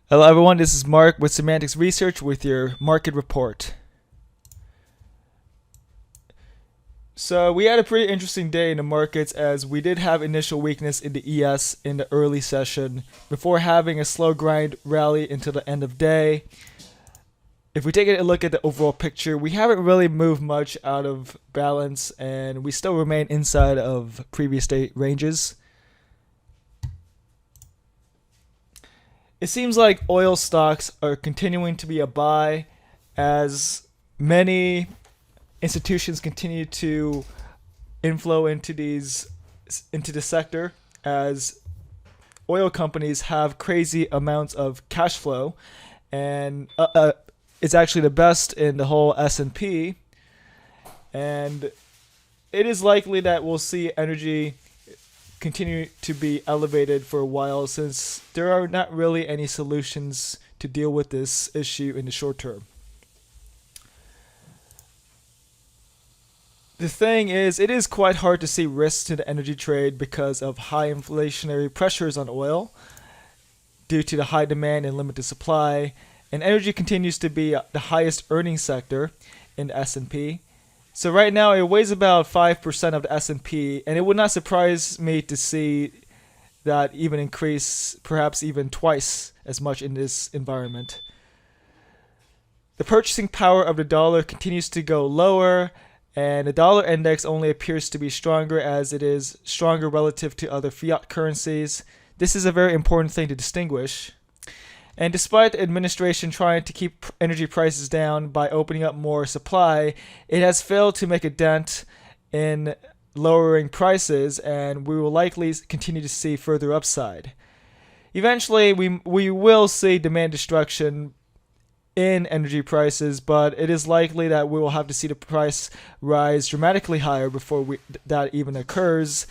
Hello, everyone. This is Mark with Semantics Research with your market report. So, we had a pretty interesting day in the markets as we did have initial weakness in the ES in the early session before having a slow grind rally until the end of day. If we take a look at the overall picture, we haven't really moved much out of balance and we still remain inside of previous day ranges. It seems like oil stocks are continuing to be a buy as many institutions continue to inflow into the sector as oil companies have crazy amounts of cash flow, and it's actually the best in the whole S&P, and it is likely that we'll see energy continue to be elevated for a while since there are not really any solutions to deal with this issue in the short term. The thing is, it is quite hard to see risks to the energy trade because of high inflationary pressures on oil due to the high demand and limited supply, and energy continues to be the highest earning sector in the S&P. So right now it weighs about 5% of the S&P, and it would not surprise me to see that even increase perhaps even twice as much in this environment. The purchasing power of the dollar continues to go lower, and the dollar index only appears to be stronger as it is stronger relative to other fiat currencies. This is a very important thing to distinguish. And despite the administration trying to keep energy prices down by opening up more supply, it has failed to make a dent in lowering prices, and we will likely continue to see further upside. Eventually, we will see demand destruction in energy prices, but it is likely that we will have to see the price rise dramatically higher before that even occurs,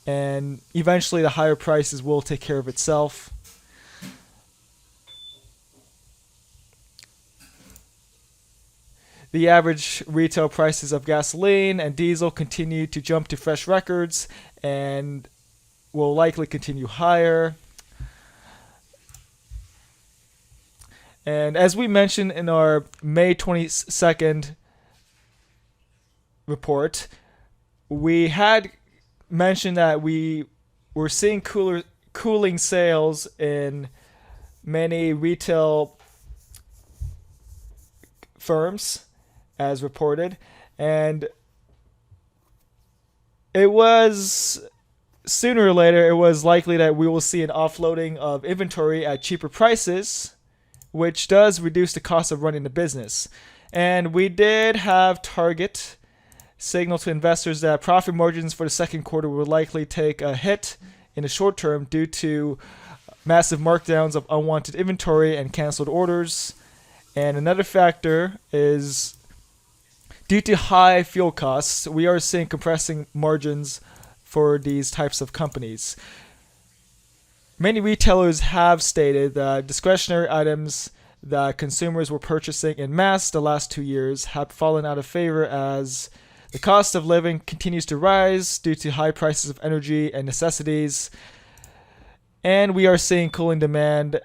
and eventually the higher prices will take care of itself. The average retail prices of gasoline and diesel continue to jump to fresh records and will likely continue higher. And as we mentioned in our May 22nd report, we had mentioned that we were seeing cooling sales in many retail firms as reported, and it was sooner or later it was likely that we will see an offloading of inventory at cheaper prices, which does reduce the cost of running the business. And we did have Target signal to investors that profit margins for the second quarter will likely take a hit in the short term due to massive markdowns of unwanted inventory and canceled orders. And another factor is due to high fuel costs, we are seeing compressing margins for these types of companies. Many retailers have stated that discretionary items that consumers were purchasing in mass the last 2 years have fallen out of favor as the cost of living continues to rise due to high prices of energy and necessities. And we are seeing cooling demand.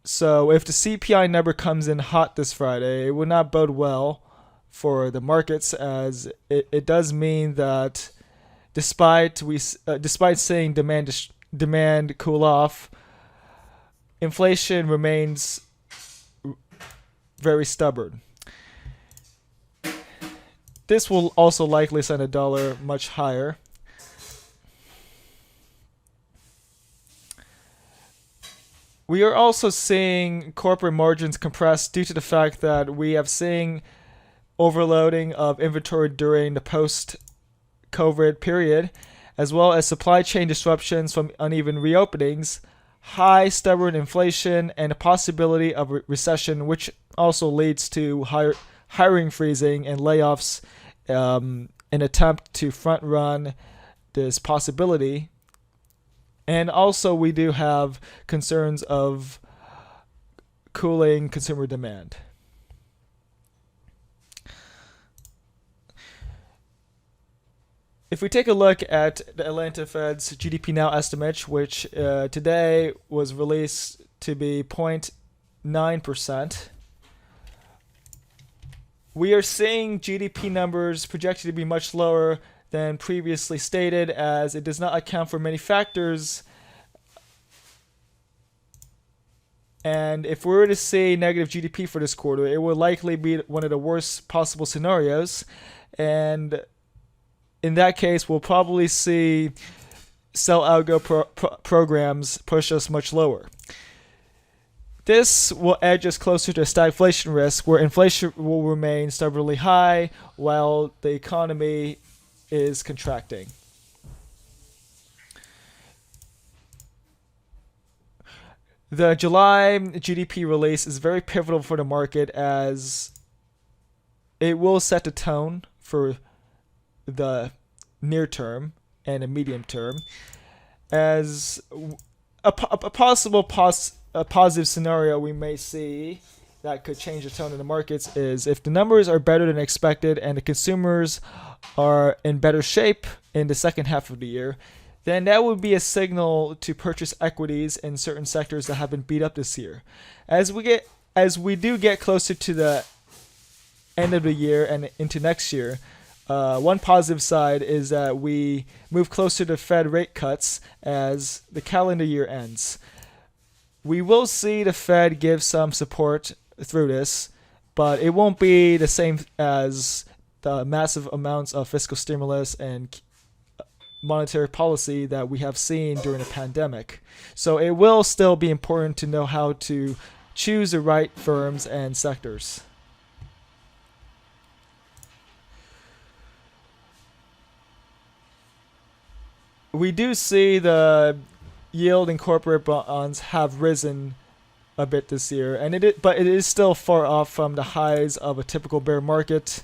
So if the CPI number comes in hot this Friday, it would not bode well for the markets, as it does mean that despite seeing demand cool off, inflation remains very stubborn. This will also likely send the dollar much higher. We are also seeing corporate margins compressed due to the fact that we have seen overloading of inventory during the post-COVID period, as well as supply chain disruptions from uneven reopenings, high stubborn inflation, and a possibility of recession, which also leads to hiring freezing and layoffs in an attempt to front-run this possibility. And also we do have concerns of cooling consumer demand. If we take a look at the Atlanta Fed's GDP Now estimate, which today was released to be 0.9%. We are seeing GDP numbers projected to be much lower than previously stated, as it does not account for many factors. And if we were to see negative GDP for this quarter, it would likely be one of the worst possible scenarios. And in that case, we'll probably see sell algo programs push us much lower. This will edge us closer to stagflation risk, where inflation will remain stubbornly high while the economy is contracting. The July GDP release is very pivotal for the market, as it will set the tone for the near term and the medium term. As a possible positive scenario we may see that could change the tone in the markets is if the numbers are better than expected and the consumers are in better shape in the second half of the year, then that would be a signal to purchase equities in certain sectors that have been beat up this year. As we do get closer to the end of the year and into next year, one positive side is that we move closer to Fed rate cuts as the calendar year ends. We will see the Fed give some support through this, but it won't be the same as the massive amounts of fiscal stimulus and monetary policy that we have seen during the pandemic. So it will still be important to know how to choose the right firms and sectors. We do see the yield in corporate bonds have risen a bit this year, but it is still far off from the highs of a typical bear market.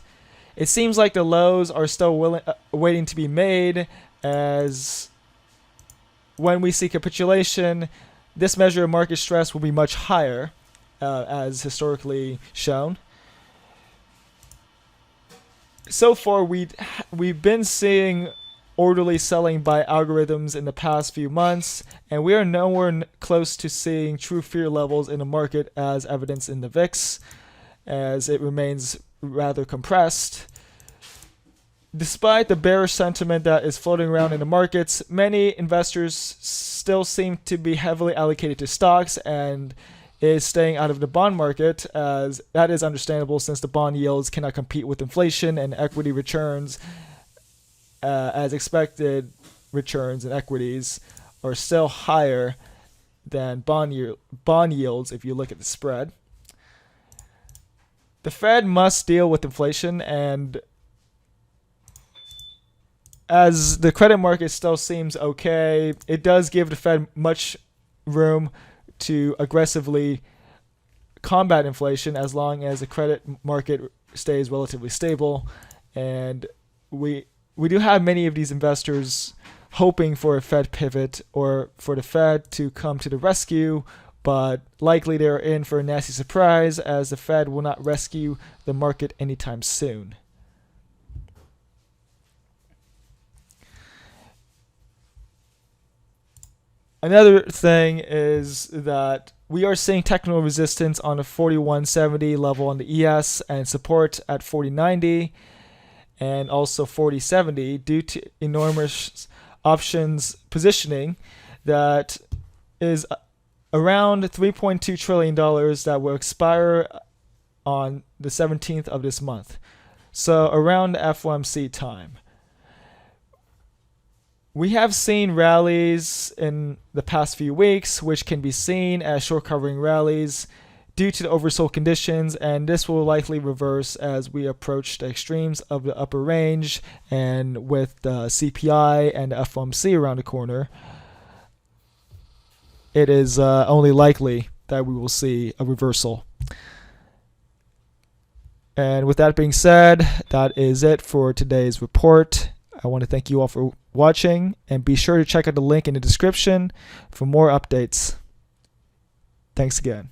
It seems like the lows are still waiting to be made, as when we see capitulation, this measure of market stress will be much higher, as historically shown. So far, we've been seeing orderly selling by algorithms in the past few months, and we are nowhere close to seeing true fear levels in the market as evidenced in the VIX, as it remains rather compressed. Despite the bearish sentiment that is floating around in the markets, many investors still seem to be heavily allocated to stocks and is staying out of the bond market, as that is understandable since the bond yields cannot compete with inflation and equity returns, as expected returns in equities are still higher than bond yields if you look at the spread. The Fed must deal with inflation, and as the credit market still seems okay, it does give the Fed much room to aggressively combat inflation as long as the credit market stays relatively stable. And we do have many of these investors hoping for a Fed pivot or for the Fed to come to the rescue, but likely they're in for a nasty surprise, as the Fed will not rescue the market anytime soon. Another thing is that we are seeing technical resistance on the 4170 level on the ES and support at 4090 and also 4070 due to enormous options positioning that is around $3.2 trillion that will expire on the 17th of this month. So around FOMC time. We have seen rallies in the past few weeks, which can be seen as short covering rallies due to the oversold conditions, and this will likely reverse as we approach the extremes of the upper range, and with the CPI and the FOMC around the corner, it is only likely that we will see a reversal. And with that being said, that is it for today's report. I want to thank you all for watching, and be sure to check out the link in the description for more updates. Thanks again.